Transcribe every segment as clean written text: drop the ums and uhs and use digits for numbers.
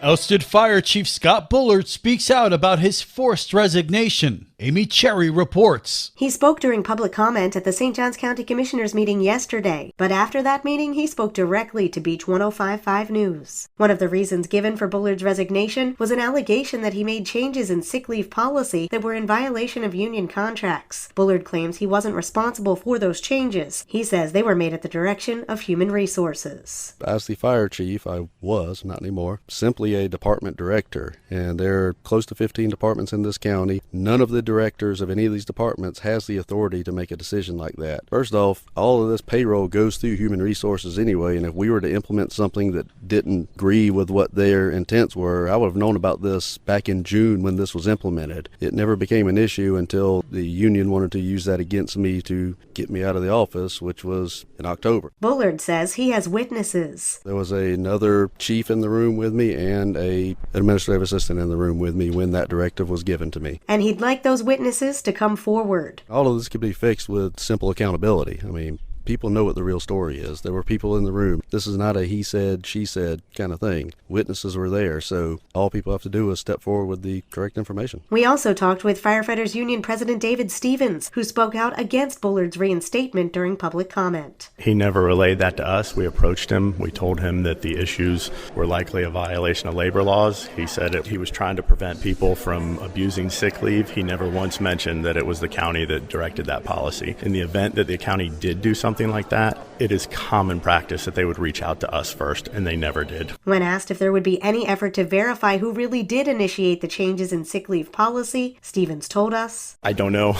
Ousted Fire Chief Scott Bullard speaks out about his forced resignation. Amy Cherry reports. He spoke during public comment at the St. Johns County Commissioners meeting yesterday, but after that meeting, he spoke directly to Beach 105.5 News. One of the reasons given for Bullard's resignation was an allegation that he made changes in sick leave policy that were in violation of union contracts. Bullard claims he wasn't responsible for those changes. He says they were made at the direction of Human Resources. As the fire chief, I was, not anymore, simply a department director, and there are close to 15 departments in this county. None of the directors of any of these departments has the authority to make a decision like that. First off, all of this payroll goes through Human Resources anyway, and if we were to implement something that didn't agree with what their intents were, I would have known about this back in June when this was implemented. It never became an issue until the union wanted to use that against me to get me out of the office, which was in October. Bullard says he has witnesses. There was another chief in the room with me and an administrative assistant in the room with me when that directive was given to me. And he'd like those witnesses to come forward. All of this could be fixed with simple accountability. I mean, people know what the real story is. There were people in the room. This is not a he said, she said kind of thing. Witnesses were there, so all people have to do is step forward with the correct information. We also talked with Firefighters Union President David Stevens, who spoke out against Bullard's reinstatement during public comment. He never relayed that to us. We approached him. We told him that the issues were likely a violation of labor laws. He said he was trying to prevent people from abusing sick leave. He never once mentioned that it was the county that directed that policy. In the event that the county did do something like that, it is common practice that they would reach out to us first, and they never did. When asked if there would be any effort to verify who really did initiate the changes in sick leave policy, Stevens told us, I don't know.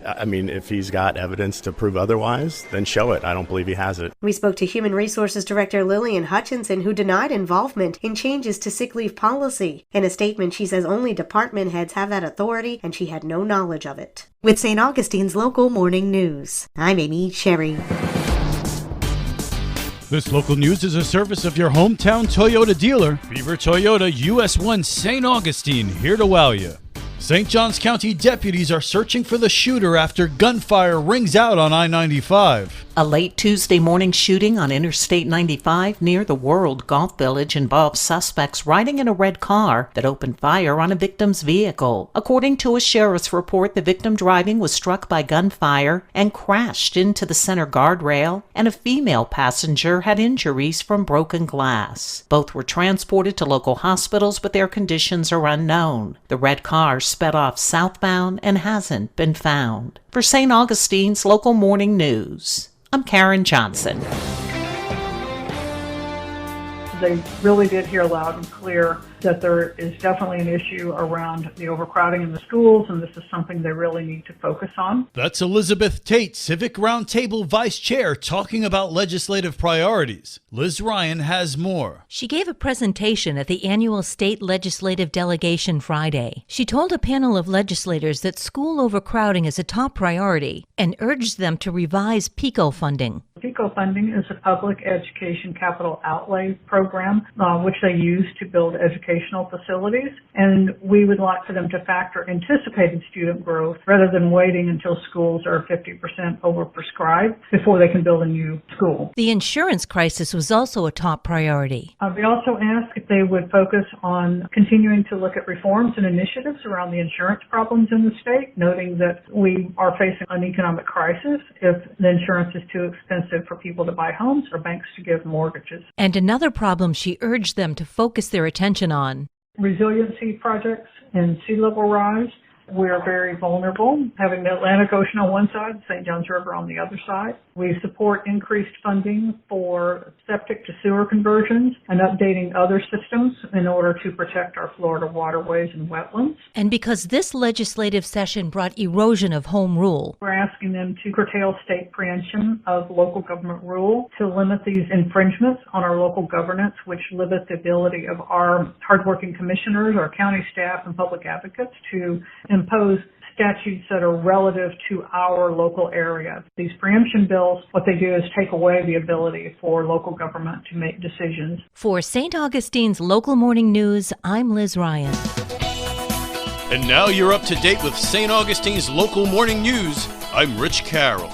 I mean, if he's got evidence to prove otherwise, then show it. I don't believe he has it. We spoke to Human Resources Director Lillian Hutchinson, who denied involvement in changes to sick leave policy. In a statement, she says only department heads have that authority, and she had no knowledge of it. With St. Augustine's local morning news, I'm Amy Cherry. This local news is a service of your hometown Toyota dealer, Beaver Toyota US 1 St. Augustine, here to wow you. St. Johns County deputies are searching for the shooter after gunfire rings out on I-95. A late Tuesday morning shooting on Interstate 95 near the World Golf Village involved suspects riding in a red car that opened fire on a victim's vehicle. According to a sheriff's report, the victim driving was struck by gunfire and crashed into the center guardrail, and a female passenger had injuries from broken glass. Both were transported to local hospitals, but their conditions are unknown. The red car sped off southbound and hasn't been found. For St. Augustine's local morning news, I'm Karen Johnson. They really did hear loud and clear that there is definitely an issue around the overcrowding in the schools, and this is something they really need to focus on. That's Elizabeth Tate, Civic Roundtable Vice Chair, talking about legislative priorities. Liz Ryan has more. She gave a presentation at the annual State Legislative Delegation Friday. She told a panel of legislators that school overcrowding is a top priority and urged them to revise PICO funding. PICO funding is a public education capital outlay program which they use to build educational facilities, and we would like for them to factor anticipated student growth rather than waiting until schools are 50% overprescribed before they can build a new school. The insurance crisis was also a top priority. We also asked if they would focus on continuing to look at reforms and initiatives around the insurance problems in the state, noting that we are facing an economic crisis if the insurance is too expensive for people to buy homes or banks to give mortgages. And another problem she urged them to focus their attention on: resiliency projects and sea level rise. We're very vulnerable, having the Atlantic Ocean on one side, St. Johns River on the other side. We support increased funding for septic to sewer conversions and updating other systems in order to protect our Florida waterways and wetlands. And because this legislative session brought erosion of home rule, we're asking them to curtail state preemption of local government rule, to limit these infringements on our local governance, which limit the ability of our hardworking commissioners, our county staff, and public advocates to impose statutes that are relative to our local area. These preemption bills, what they do is take away the ability for local government to make decisions. For St. Augustine's local morning news, I'm Liz Ryan. And now you're up to date with St. Augustine's local morning news. I'm Rich Carroll.